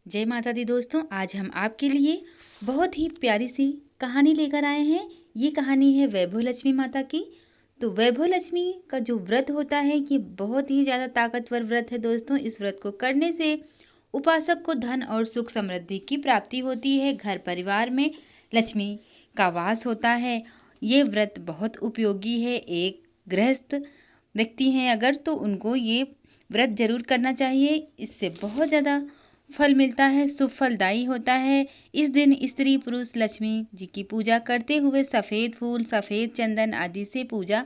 जय माता दी दोस्तों, आज हम आपके लिए बहुत ही प्यारी सी कहानी लेकर आए हैं। ये कहानी है वैभव लक्ष्मी माता की। तो वैभव लक्ष्मी का जो व्रत होता है ये बहुत ही ज़्यादा ताकतवर व्रत है दोस्तों। इस व्रत को करने से उपासक को धन और सुख समृद्धि की प्राप्ति होती है। घर परिवार में लक्ष्मी का वास होता है। ये व्रत बहुत उपयोगी है। एक गृहस्थ व्यक्ति हैं अगर तो उनको ये व्रत जरूर करना चाहिए। इससे बहुत ज़्यादा फल मिलता है, शुभ फलदायी होता है। इस दिन स्त्री पुरुष लक्ष्मी जी की पूजा करते हुए सफ़ेद फूल, सफ़ेद चंदन आदि से पूजा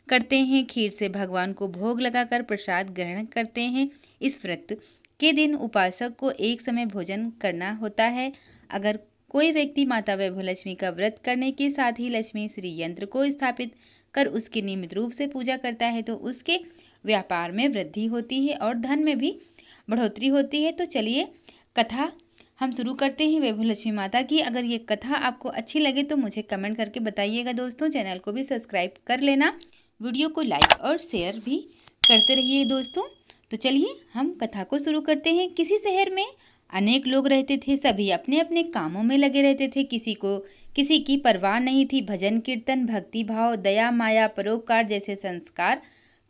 करते हैं। खीर से भगवान को भोग लगाकर प्रसाद ग्रहण करते हैं। इस व्रत के दिन उपासक को एक समय भोजन करना होता है। अगर कोई व्यक्ति माता वैभव लक्ष्मी का व्रत करने के साथ ही लक्ष्मी श्री यंत्र को स्थापित कर उसकी नियमित रूप से पूजा करता है तो उसके व्यापार में वृद्धि होती है और धन में भी बढ़ोतरी होती है। तो चलिए कथा हम शुरू करते हैं वैभव लक्ष्मी माता की। अगर ये कथा आपको अच्छी लगे तो मुझे कमेंट करके बताइएगा दोस्तों। चैनल को भी सब्सक्राइब कर लेना, वीडियो को लाइक और शेयर भी करते रहिए दोस्तों। तो चलिए हम कथा को शुरू करते हैं। किसी शहर में अनेक लोग रहते थे। सभी अपने अपने कामों में लगे रहते थे। किसी की परवाह नहीं थी। भजन कीर्तन, भक्ति भाव, दया माया, परोपकार जैसे संस्कार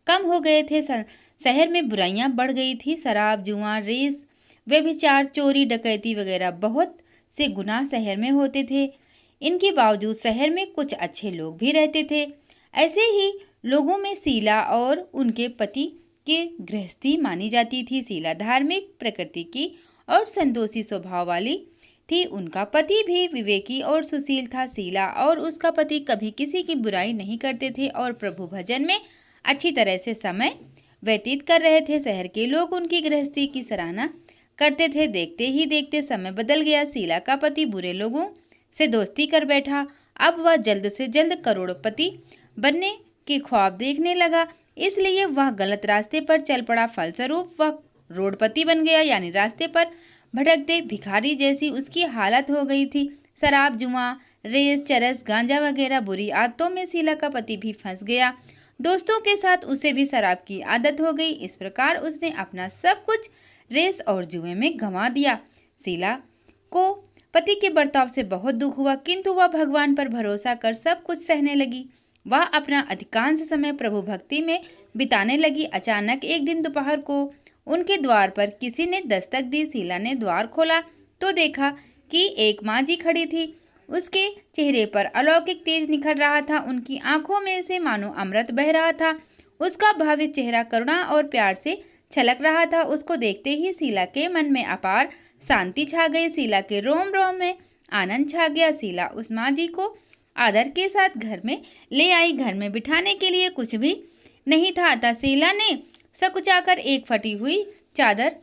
कम हो गए थे। शहर में बुराइयां बढ़ गई थी। शराब, जुआ, रेस, व्यभिचार, चोरी, डकैती वगैरह बहुत से गुनाह शहर में होते थे। इनके बावजूद शहर में कुछ अच्छे लोग भी रहते थे। ऐसे ही लोगों में शीला और उनके पति के गृहस्थी मानी जाती थी। शीला धार्मिक प्रकृति की और संतोषी स्वभाव वाली थी। उनका पति भी विवेकी और सुशील था। शीला और उसका पति कभी किसी की बुराई नहीं करते थे और प्रभु भजन में अच्छी तरह से समय व्यतीत कर रहे थे। शहर के लोग उनकी गृहस्थी की सराहना करते थे। देखते ही देखते समय बदल गया। शीला का पति बुरे लोगों से दोस्ती कर बैठा। अब वह जल्द से जल्द करोड़पति बनने के ख्वाब देखने लगा, इसलिए वह गलत रास्ते पर चल पड़ा। फलस्वरूप वह रोडपति बन गया, यानी रास्ते पर भटकते भिखारी जैसी उसकी हालत हो गई थी। शराब, जुआ, रेस, चरस, गांजा वगैरह बुरी आदतों में शीला का पति भी फंस गया। दोस्तों के साथ उसे भी शराब की आदत हो गई। इस प्रकार उसने अपना सब कुछ रेस और जुए में गंवा दिया। शीला को पति के बर्ताव से बहुत दुख हुआ, किंतु वह भगवान पर भरोसा कर सब कुछ सहने लगी। वह अपना अधिकांश समय प्रभु भक्ति में बिताने लगी। अचानक एक दिन दोपहर को उनके द्वार पर किसी ने दस्तक दी। शीला ने द्वार खोला तो देखा कि एक माँ जी खड़ी थी। उसके चेहरे पर अलौकिक तेज निखर रहा था। उनकी आंखों में से मानो अमृत बह रहा था। उसका भावित चेहरा करुणा और प्यार से छलक रहा था। उसको देखते ही शीला के मन में अपार शांति छा गई। शीला के रोम रोम में आनंद छा गया। शीला उस माँ जी को आदर के साथ घर में ले आई। घर में बिठाने के लिए कुछ भी नहीं था, अतः शीला ने सकुचाकर एक फटी हुई चादर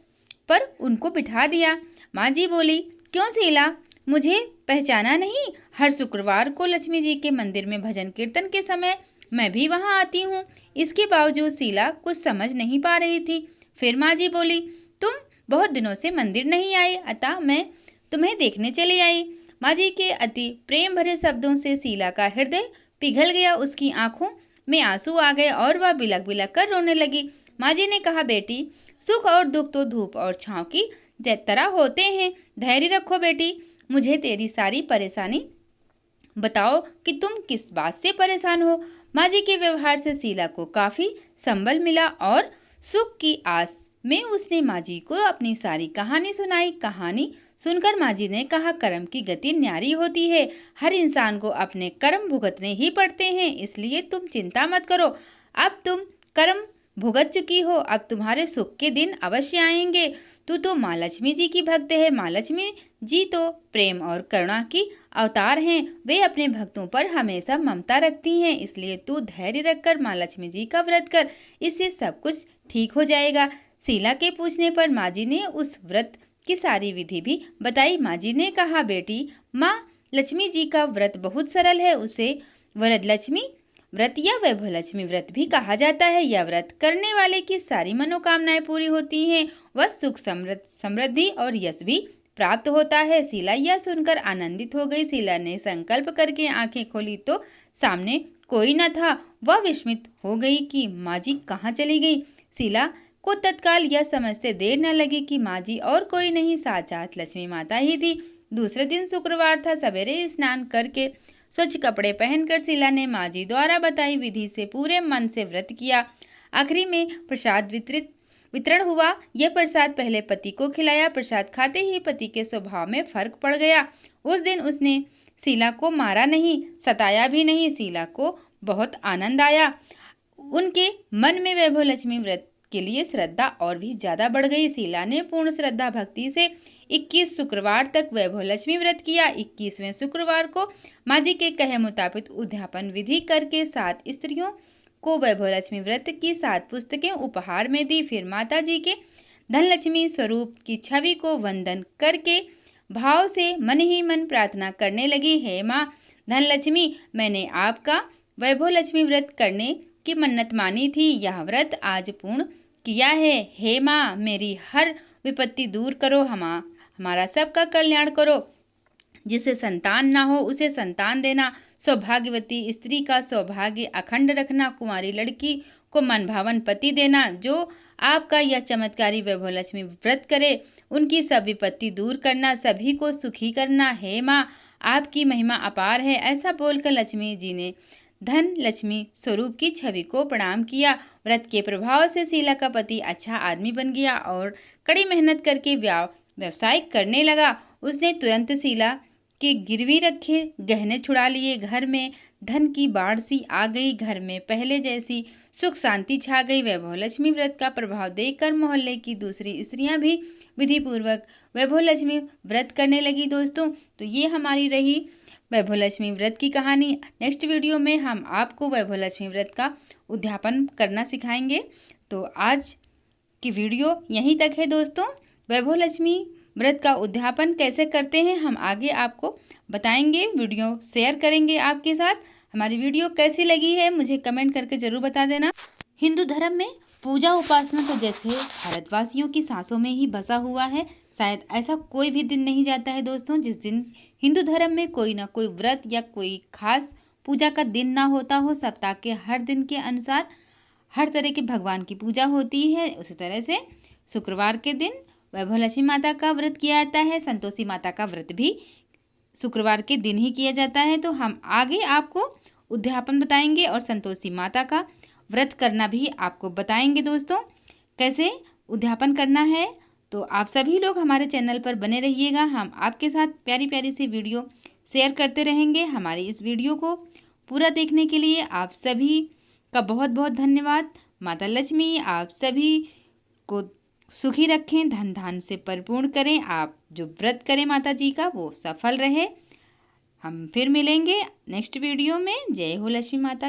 पर उनको बिठा दिया। माँ जी बोली, क्यों शीला, मुझे पहचाना नहीं? हर शुक्रवार को लक्ष्मी जी के मंदिर में भजन कीर्तन के समय मैं भी वहां आती हूँ। इसके बावजूद शीला कुछ समझ नहीं पा रही थी। फिर माँ जी बोली, तुम बहुत दिनों से मंदिर नहीं आई, अतः मैं तुम्हें देखने चली आई। माँ जी के अति प्रेम भरे शब्दों से शीला का हृदय पिघल गया। उसकी आंखों में आंसू आ गए और वह बिलक बिलक कर रोने लगी। माँ जी ने कहा, बेटी, सुख और दुख तो धूप और छांव की तरह होते हैं। धैर्य रखो बेटी। मुझे तेरी सारी परेशानी बताओ कि तुम किस बात से परेशान हो। माँ जी के व्यवहार से शीला को काफी संबल मिला और सुख की आस में उसने माँ जी को अपनी सारी कहानी सुनाई। कहानी सुनकर माँ जी ने कहा, कर्म की गति न्यारी होती है। हर इंसान को अपने कर्म भुगतने ही पड़ते हैं, इसलिए तुम चिंता मत करो। अब तुम कर्म भुगत चुकी हो, अब तुम्हारे सुख के दिन अवश्य आएंगे। तू तो माँ लक्ष्मी जी की भक्त है। माँ लक्ष्मी जी तो प्रेम और करुणा की अवतार हैं। वे अपने भक्तों पर हमेशा ममता रखती हैं, इसलिए तू धैर्य रखकर माँ लक्ष्मी जी का व्रत कर, इससे सब कुछ ठीक हो जाएगा। शीला के पूछने पर माँ जी ने उस व्रत की सारी विधि भी बताई। माँ जी ने कहा, बेटी, माँ लक्ष्मी जी का व्रत बहुत सरल है। उसे वरदलक्ष्मी व्रत या वैभव लक्ष्मी व्रत भी कहा जाता है। यह व्रत करने वाले की सारी मनोकामनाएं पूरी होती हैं। वह सुख समृद्धि और यश भी प्राप्त होता है। शीला यह सुनकर आनंदित हो गई। शीला ने संकल्प करके आंखें खोली तो सामने कोई न था। वह विस्मित हो गई कि माँ जी कहाँ चली गई। शीला को तत्काल यह समझते देर न लगी कि माँ जी और कोई नहीं साक्षात लक्ष्मी माता ही थी। दूसरे दिन शुक्रवार था। सवेरे स्नान करके स्वच्छ कपड़े पहनकर शीला ने माँ जी द्वारा बताई विधि से पूरे मन से व्रत किया। आखिरी में प्रसाद वितरण हुआ। यह प्रसाद पहले पति को खिलाया। प्रसाद खाते ही पति के स्वभाव में फर्क पड़ गया। उस दिन उसने शीला को मारा नहीं, सताया भी नहीं। शीला को बहुत आनंद आया। उनके मन में वैभव लक्ष्मी व्रत के लिए श्रद्धा और भी ज्यादा बढ़ गई। शीला ने पूर्ण श्रद्धा भक्ति से 21 शुक्रवार तक वैभव लक्ष्मी व्रत किया। 21वें शुक्रवार को माँ जी के कहे मुताबिक उद्यापन विधि करके 7 स्त्रियों को वैभव लक्ष्मी व्रत की 7 पुस्तकें उपहार में दी। फिर माता जी के धनलक्ष्मी स्वरूप की छवि को वंदन करके भाव से मन ही मन प्रार्थना करने लगी। हे माँ धनलक्ष्मी, मैंने आपका वैभव लक्ष्मी व्रत करने की मन्नत मानी थी। यह व्रत आज पूर्ण किया है। हे माँ, मेरी हर विपत्ति दूर करो, हमारा सबका कल्याण करो। जिसे संतान ना हो उसे संतान देना, सौभाग्यवती स्त्री का सौभाग्य अखंड रखना, कुंवारी लड़की को मनभावन पति देना। जो आपका यह चमत्कारी वैभव लक्ष्मी व्रत करे उनकी सब विपत्ति दूर करना, सभी को सुखी करना। हे माँ, आपकी महिमा अपार है। ऐसा बोलकर लक्ष्मी जी ने धन लक्ष्मी स्वरूप की छवि को प्रणाम किया। व्रत के प्रभाव से शीला का पति अच्छा आदमी बन गया और कड़ी मेहनत करके व्यवसाय करने लगा। उसने तुरंत शीला के गिरवी रखे गहने छुड़ा लिए। घर में धन की बाढ़ सी आ गई। घर में पहले जैसी सुख शांति छा गई। वैभव लक्ष्मी व्रत का प्रभाव देखकर मोहल्ले की दूसरी स्त्रियां भी विधि पूर्वक वैभव लक्ष्मी व्रत करने लगी। दोस्तों, तो ये हमारी रही वैभव लक्ष्मी व्रत की कहानी। नेक्स्ट वीडियो में हम आपको वैभव लक्ष्मी व्रत का उद्यापन करना सिखाएंगे। तो आज की वीडियो यहीं तक है दोस्तों। वैभव लक्ष्मी व्रत का उद्यापन कैसे करते हैं हम आगे आपको बताएंगे, वीडियो शेयर करेंगे आपके साथ। हमारी वीडियो कैसी लगी है मुझे कमेंट करके जरूर बता देना। हिंदू धर्म में पूजा उपासना तो जैसे भारतवासियों की सांसों में ही बसा हुआ है। शायद ऐसा कोई भी दिन नहीं जाता है दोस्तों जिस दिन हिंदू धर्म में कोई ना कोई व्रत या कोई खास पूजा का दिन ना होता हो। सप्ताह के हर दिन के अनुसार हर तरह के भगवान की पूजा होती है। उसी तरह से शुक्रवार के दिन वैभव लक्ष्मी माता का व्रत किया जाता है। संतोषी माता का व्रत भी शुक्रवार के दिन ही किया जाता है। तो हम आगे आपको उद्यापन बताएंगे और संतोषी माता का व्रत करना भी आपको बताएंगे दोस्तों, कैसे उद्यापन करना है। तो आप सभी लोग हमारे चैनल पर बने रहिएगा। हम आपके साथ प्यारी प्यारी सी वीडियो शेयर करते रहेंगे। हमारी इस वीडियो को पूरा देखने के लिए आप सभी का बहुत बहुत धन्यवाद। माता लक्ष्मी आप सभी को सुखी रखें, धन धान से परिपूर्ण करें। आप जो व्रत करें माता जी का वो सफल रहे। हम फिर मिलेंगे नेक्स्ट वीडियो में। जय हो लक्ष्मी माता।